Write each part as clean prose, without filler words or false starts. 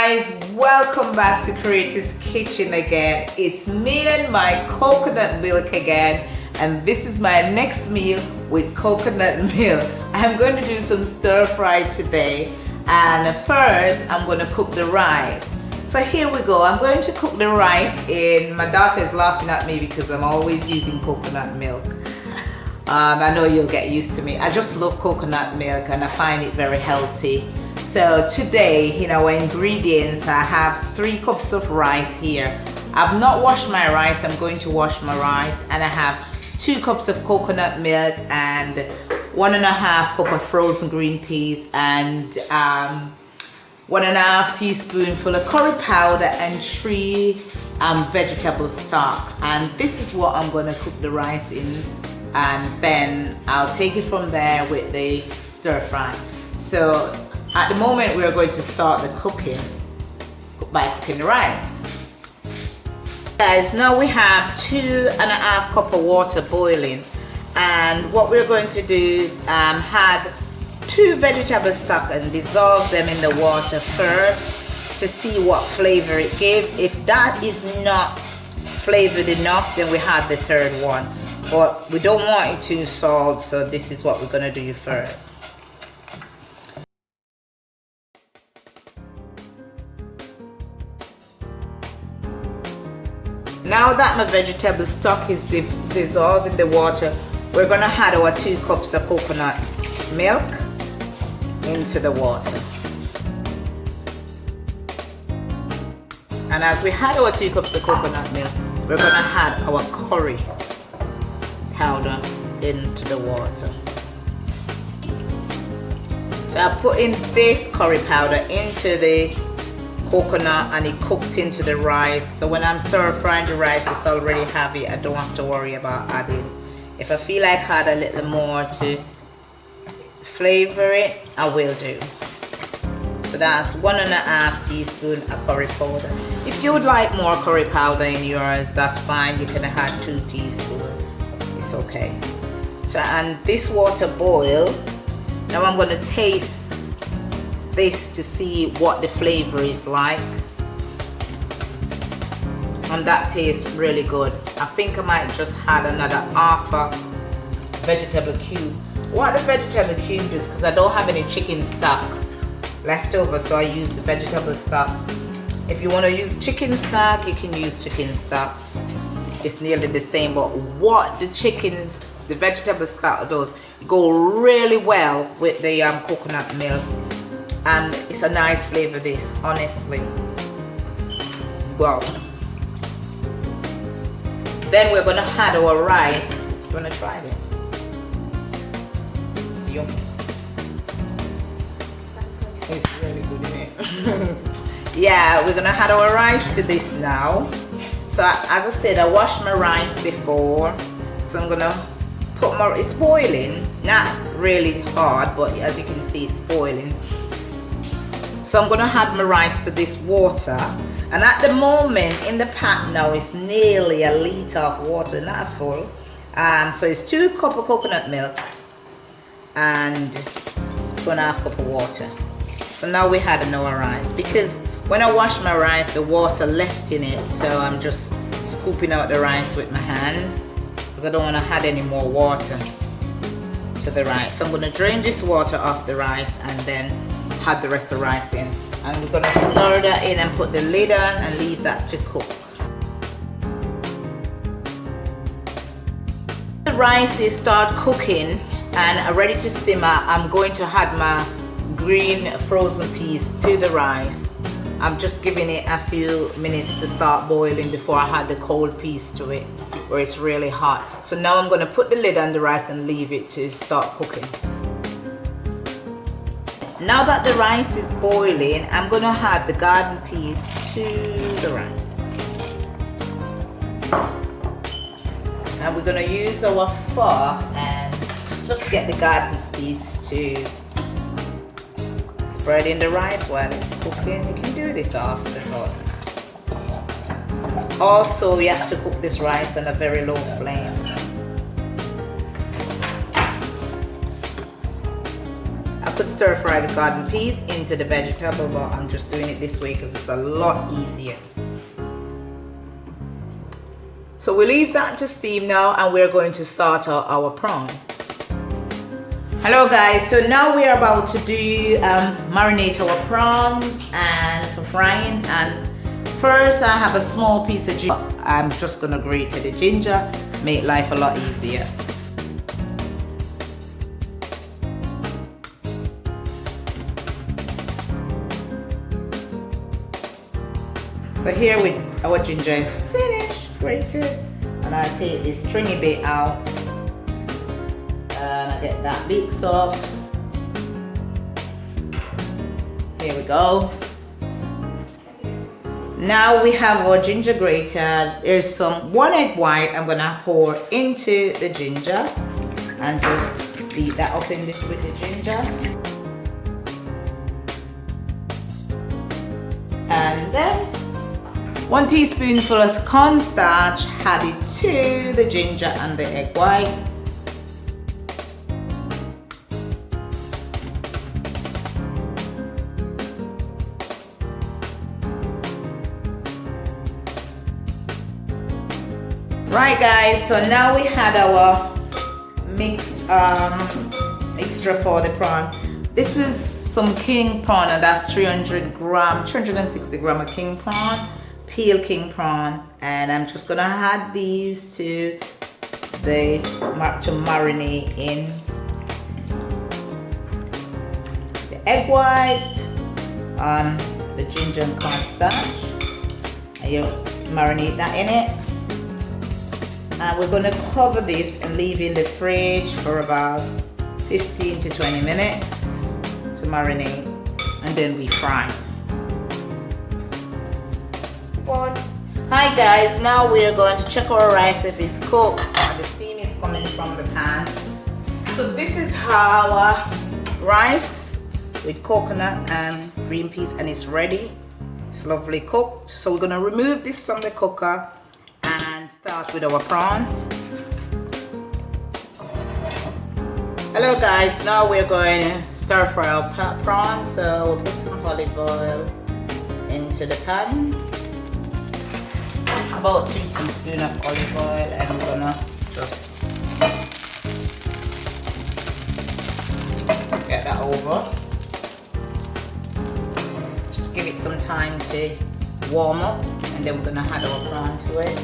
guys, welcome back to Creator's Kitchen again. It's me and my coconut milk again, and this is my next meal with coconut milk. I'm going to do some stir fry today, and first I'm going to cook the rice. So here we go. I'm going to cook the rice in, my daughter is laughing at me because I'm always using coconut milk. I know you'll get used to me. I just love coconut milk and I find it very healthy. So today, in our ingredients, I have 3 cups of rice here. I've not washed my rice. I'm going to wash my rice, and I have 2 cups of coconut milk and 1.5 cup of frozen green peas and 1.5 teaspoonful of curry powder and 3 vegetable stock. And this is what I'm going to cook the rice in, and then I'll take it from there with the stir fry. So at the moment we're going to start the cooking by cooking the rice. Guys, now we have 2.5 cup of water boiling, and what we're going to do, add 2 vegetable stock and dissolve them in the water first to see what flavor it gives. If that is not flavored enough, then we have the 3rd one, but we don't want it too salt, so this is what we're going to do first. Now that my vegetable stock is dissolved in the water, we're going to add our 2 cups of coconut milk into the water. And as we add our 2 cups of coconut milk, we're going to add our curry powder into the water. So I put in this curry powder into the coconut, and it cooked into the rice. So when I'm stir frying the rice, it's already heavy. I don't have to worry about adding. If I feel like I add a little more to flavor it, I will do. So that's 1.5 teaspoon of curry powder. If you would like more curry powder in yours, that's fine. You can add 2 teaspoons. It's okay. So, and this water boil. Now I'm going to taste this to see what the flavor is like, and that tastes really good. I think I might just add another half a vegetable cube. What the vegetable cube is, because I don't have any chicken stock left over, so I use the vegetable stock. If you want to use chicken stock, you can use chicken stock. It's nearly the same, but what the vegetable stock does, go really well with the coconut milk, and it's a nice flavor, this, honestly. Wow. Then we're gonna add our rice. You wanna try it? It's yummy. It's really good, isn't it? Yeah, we're gonna add our rice to this now. So as I said, I washed my rice before, so I'm gonna put it's boiling, not really hard, but as you can see, it's boiling. So I'm gonna add my rice to this water, and at the moment in the pot now it's nearly a liter of water, not full. So it's 2 cups of coconut milk and 2.5 cups of water. So now we add our rice, because when I wash my rice, the water left in it, so I'm just scooping out the rice with my hands because I don't want to add any more water to the rice. So I'm going to drain this water off the rice and then add the rest of the rice in, and we're going to stir that in and put the lid on and leave that to cook. The rice is start cooking and ready to simmer. I'm going to add my green frozen peas to the rice. I'm just giving it a few minutes to start boiling before I add the cold peas to it, where it's really hot. So now I'm going to put the lid on the rice and leave it to start cooking. Now that the rice is boiling, I'm going to add the garden peas to the rice. And we're going to use our fork and just get the garden peas to spread in the rice while it's cooking. You can do this afterthought. Also, you have to cook this rice on a very low flame. stir fry the garden peas into the vegetable, but I'm just doing it this way because it's a lot easier. So we leave that to steam now, and we're going to start our prawn. Hello guys, so now we are about to do marinate our prawns and for frying. And first I have a small piece of ginger. I'm just gonna grate the ginger, make life a lot easier. So here our ginger is finished, grated, and I take this stringy bit out and I get that bit soft. Here we go. Now we have our ginger grated. There's some 1 egg white I'm gonna pour into the ginger and just beat that up in this with the ginger. And then 1 teaspoonful of cornstarch added to the ginger and the egg white. Right guys, so now we had our mixed extra for the prawn. This is some king prawn, and that's 360 gram of king prawn, peel king prawn, and I'm just gonna add these to marinate in the egg white and the ginger and cornstarch, and you marinate that in it. And we're going to cover this and leave in the fridge for about 15 to 20 minutes to marinate, and then we fry. Hi guys, now we're going to check our rice if it's cooked and the steam is coming from the pan. So this is our rice with coconut and green peas, and it's ready. It's lovely cooked. So we're going to remove this from the cooker and start with our prawn. Hello guys, now we're going to stir fry our prawn. So we'll put some olive oil into the pan, about 2 teaspoons of olive oil, and we're gonna just get that over. Just give it some time to warm up, and then we're gonna add our prawn to it.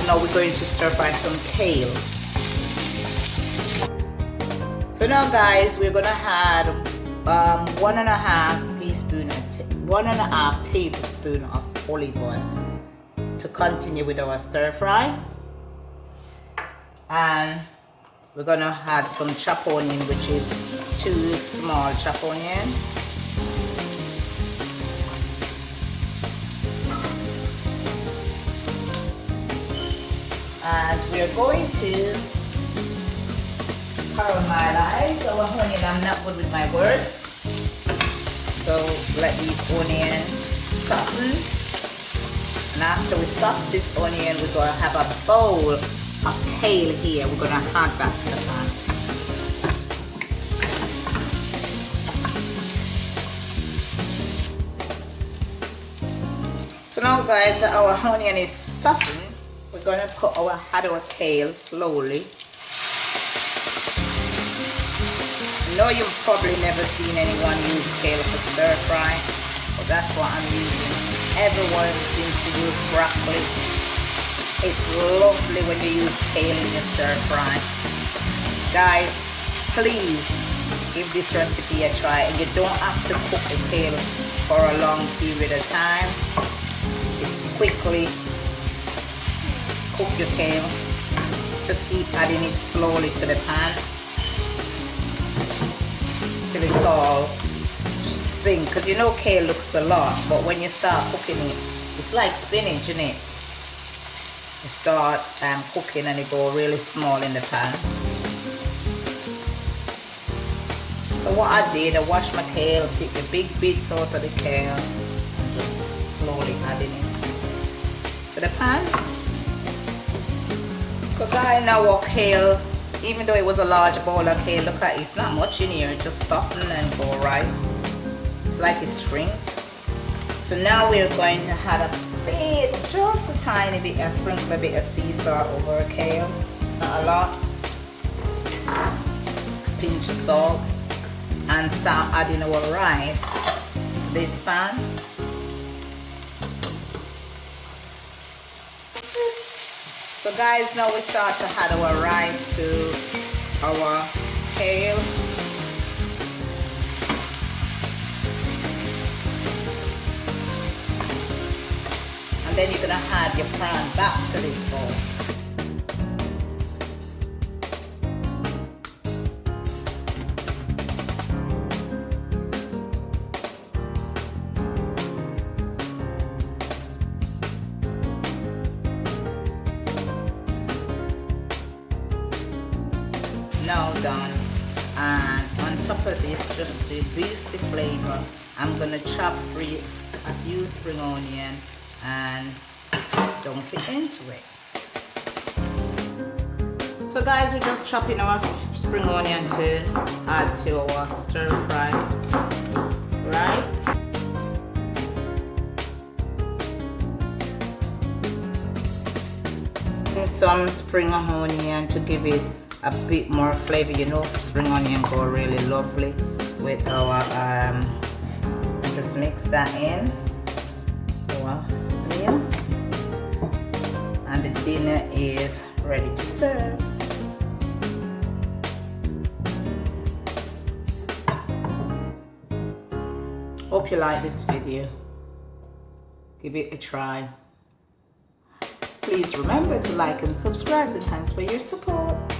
Now we're going to stir fry some kale. So now guys, we're gonna add 1.5 tablespoon of olive oil to continue with our stir fry, and we're gonna add some chopped onion, which is 2 small chopped onions. And we are going to caramelize our onion. I'm not good with my words, so let these onions soften. And after we soften this onion, we're going to have a bowl of kale here. We're going to add that to the pan. So now guys, our onion is softened. We're going to add our kale slowly. I know you've probably never seen anyone use kale for stir fry, but that's what I'm using. Everyone seems to use broccoli. It's lovely when you use kale in your stir fry. Guys, please give this recipe a try, and you don't have to cook the kale for a long period of time. It's quickly cook your kale. Just keep adding it slowly to the pan till it's all sink. Because you know kale looks a lot, but when you start cooking it, it's like spinach, isn't it? You start cooking and it go really small in the pan. So what I did, I washed my kale, pick the big bits out of the kale, and just slowly adding it to the pan. So guys, now our kale, even though it was a large bowl of kale, look at it, it's not much in here, it just soften and go right. It's like a string. So now we're going to add a bit, just a tiny bit, and sprinkle a bit of sea salt over a kale, not a lot. Pinch of salt. And start adding our rice this pan. So guys, now we start to add our rice to our kale. And then you're gonna add your prawn back to this bowl. Now done, and on top of this, just to boost the flavor, I'm gonna chop a few spring onion and dunk it into it. So guys, we're just chopping our spring onion to add to our stir fry rice. And some spring onion to give it a bit more flavor. You know, spring onion go really lovely with our just mix that in our meal, and the dinner is ready to serve. Hope you like this video. Give it a try. Please remember to like and subscribe, and thanks for your support.